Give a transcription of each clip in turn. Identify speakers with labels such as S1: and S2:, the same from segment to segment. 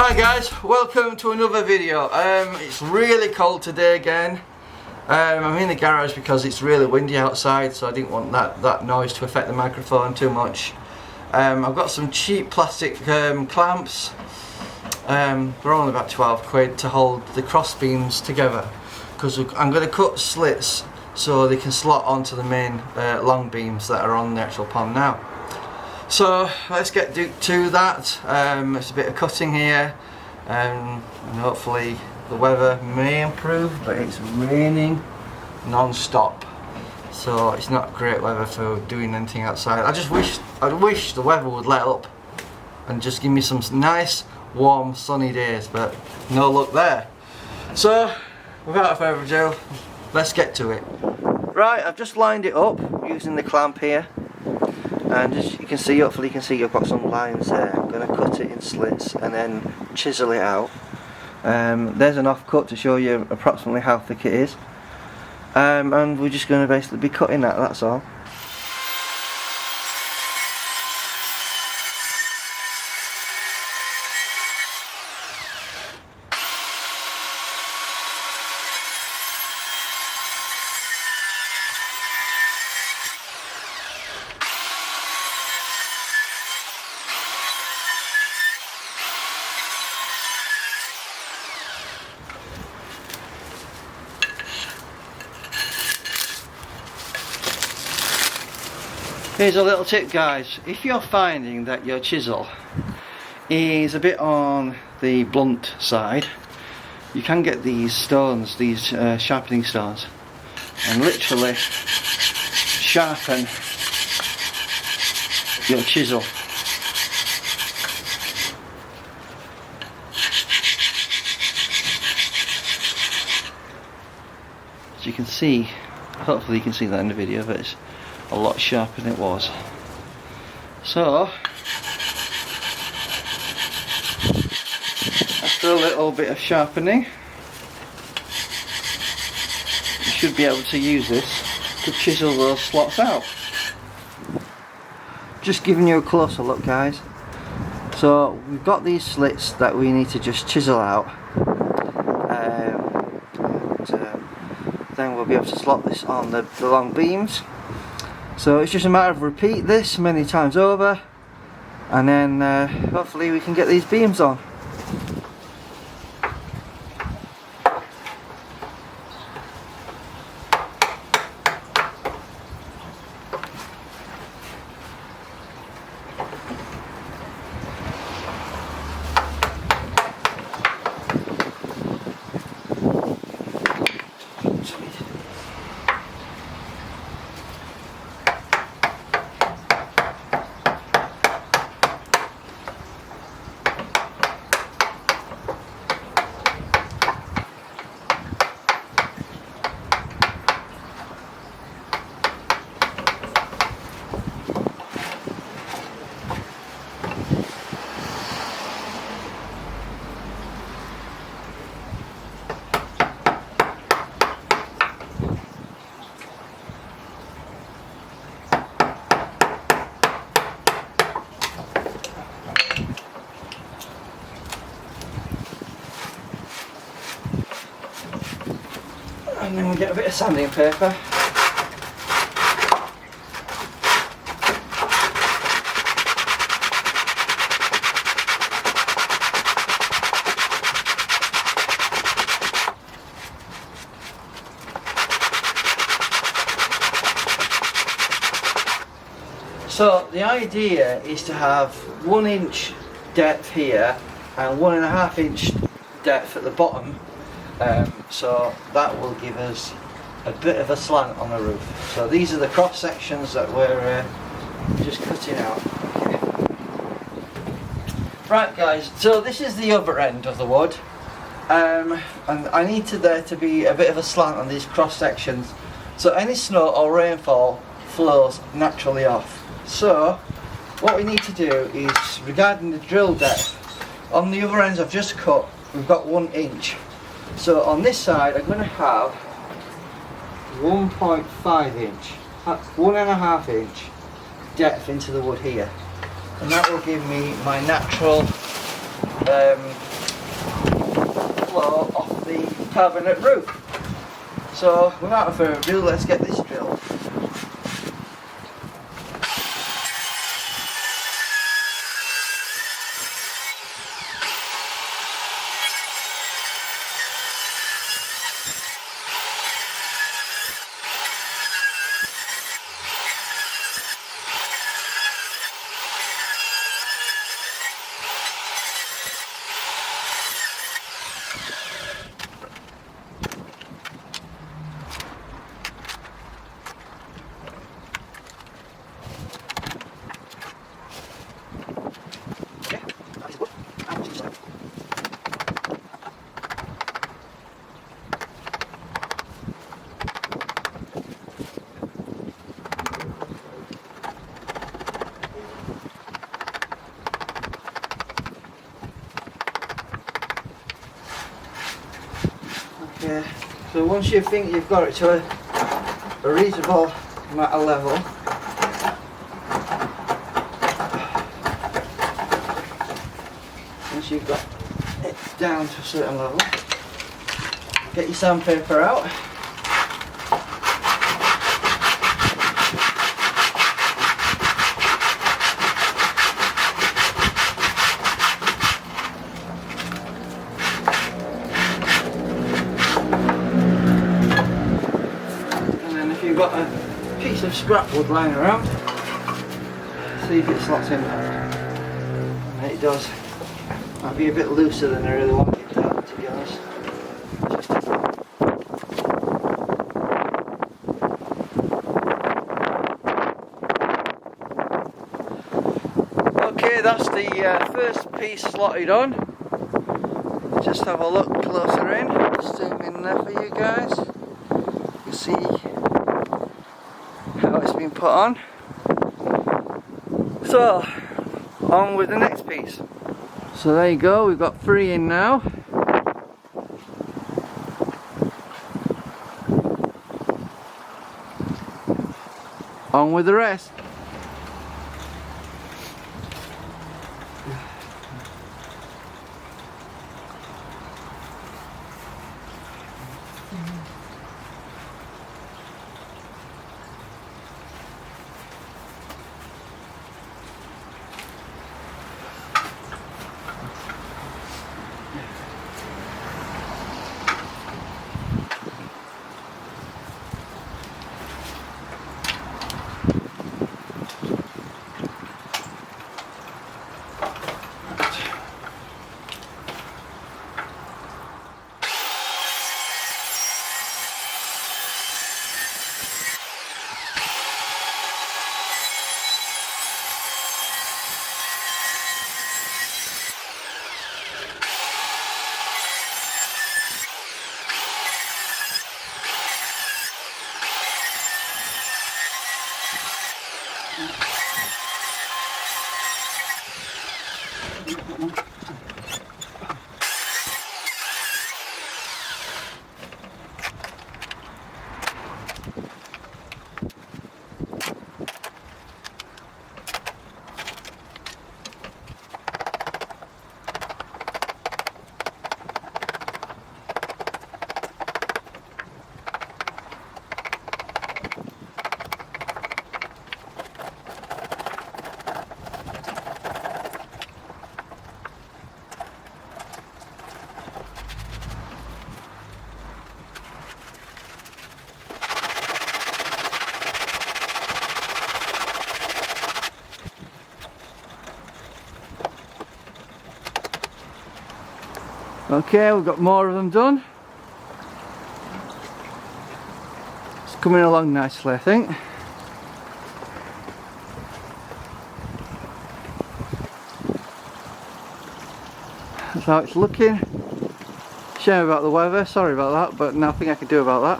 S1: Hi guys, welcome to another video. It's really cold today again. I'm in the garage because it's really windy outside, so I didn't want that noise to affect the microphone too much. I've got some cheap plastic clamps. They're only about 12 quid to hold the cross beams together, because I'm going to cut slits so they can slot onto the main long beams that are on the actual pond now. So let's get to that. It's a bit of cutting here, and hopefully the weather may improve, but it's raining non-stop, so it's not great weather for doing anything outside. I wish the weather would let up and just give me some nice warm sunny days, but no luck there. So without further ado, let's get to it. Right, I've just lined it up using the clamp here. And as you can see, hopefully you can see, I've got some lines there. I'm going to cut it in slits and then chisel it out. There's an offcut to show you approximately how thick it is. And we're just going to basically be cutting that's all. Here's a little tip, guys. If you're finding that your chisel is a bit on the blunt side, you can get these stones, these sharpening stones, and literally sharpen your chisel. As you can see, hopefully you can see that in the video, but it's a lot sharper than it was. So after a little bit of sharpening, you should be able to use this to chisel those slots out. Just giving you a closer look, guys. So we've got these slits that we need to just chisel out, then we'll be able to slot this on the long beams. So it's just a matter of repeat this many times over, and then hopefully we can get these beams on. And then we get a bit of sanding paper. So the idea is to have 1 inch depth here and 1.5 inch depth at the bottom. So that will give us a bit of a slant on the roof. So these are the cross sections that we're just cutting out. Right, guys, so this is the other end of the wood, and I need there to be a bit of a slant on these cross sections, so any snow or rainfall flows naturally off. So what we need to do is, regarding the drill depth, on the other ends I've just cut, we've got 1 inch. So on this side I'm going to have 1.5 inch, 1.5 inch depth into the wood here, and that will give me my natural carbonate roof. So without further ado, let's get this drilled. Okay, so once you think you've got it to a reasonable amount of level, once you've got it down to a certain level, get your sandpaper out. You've got a piece of scrap wood lying around, see if it slots in there. And it does. Might be a bit looser than I really want it to be honest. Okay, that's the first piece slotted on. Just have a look closer in. Zoom in there for you guys. You see how it's been put on. So, on with the next piece. So there you go, we've got 3 in now. On with the rest. Okay, we've got more of them done. It's coming along nicely, I think. That's how it's looking. Shame about the weather, sorry about that, but nothing I can do about that.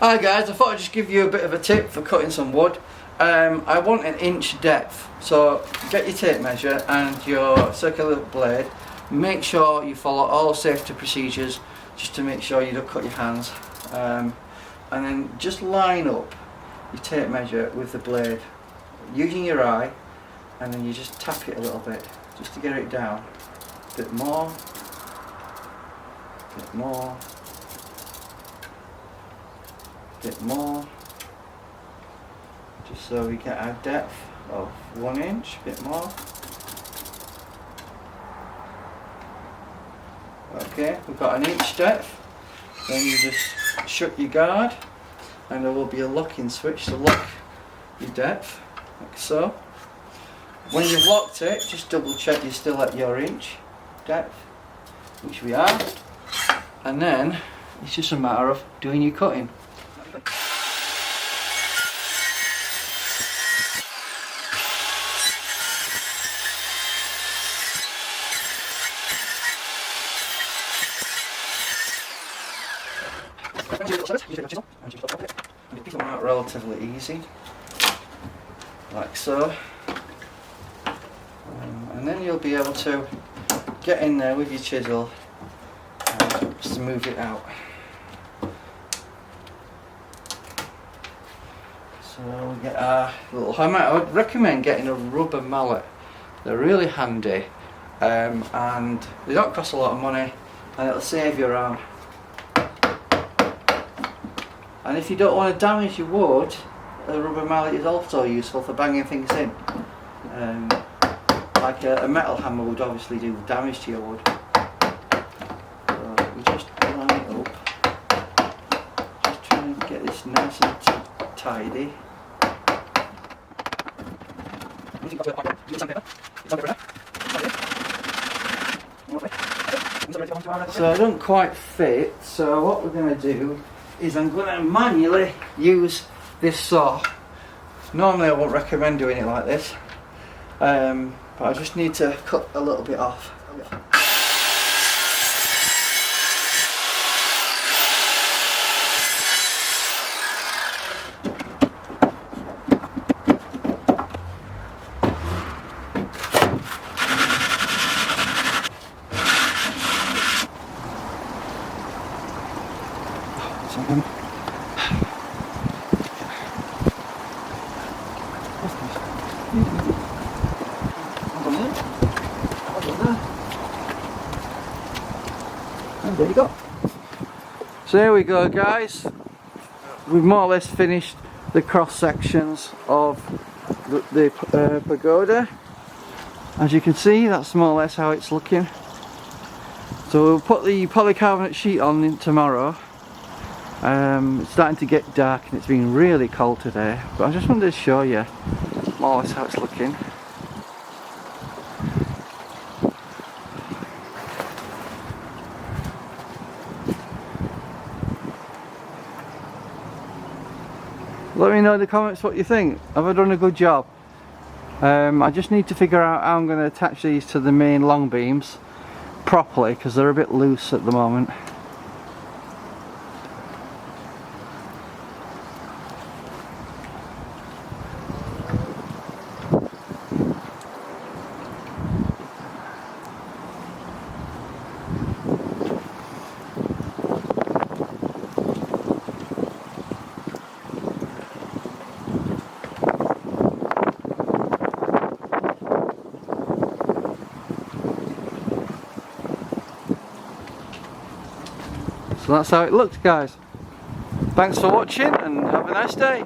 S1: Hi guys, I thought I'd just give you a bit of a tip for cutting some wood. I want an inch depth, so get your tape measure and your circular blade. Make sure you follow all safety procedures just to make sure you don't cut your hands. And then just line up your tape measure with the blade using your eye, and then you just tap it a little bit just to get it down. A bit more. bit more, bit more, just so we get our depth of 1 inch, bit more. Okay, we've got an inch depth. Then you just shut your guard, and there will be a locking switch to lock your depth, like so. When you've locked it, just double check you're still at your inch depth, which we are, and then it's just a matter of doing your cutting. Pick them out relatively easy, like so, and then you'll be able to get in there with your chisel and smooth it out. So we get our little hammer. I would recommend getting a rubber mallet. They're really handy, and they don't cost a lot of money, and it'll save you around. And if you don't want to damage your wood, a rubber mallet is also useful for banging things in. Like a metal hammer would obviously do damage to your wood. So we just line it up. Just trying to get this nice and tidy. So it doesn't quite fit, so what we're going to do is I'm going to manually use this saw. Normally I won't recommend doing it like this, but I just need to cut a little bit off. And there you go. So there we go, guys. We've more or less finished the cross sections of the pagoda. As you can see, that's more or less how it's looking. So we'll put the polycarbonate sheet on tomorrow. It's starting to get dark and it's been really cold today, but I just wanted to show you more or less how it's looking. Let me know in the comments what you think. Have I done a good job? I just need to figure out how I'm going to attach these to the main long beams properly, because they're a bit loose at the moment. So that's how it looks, guys. Thanks for watching and have a nice day.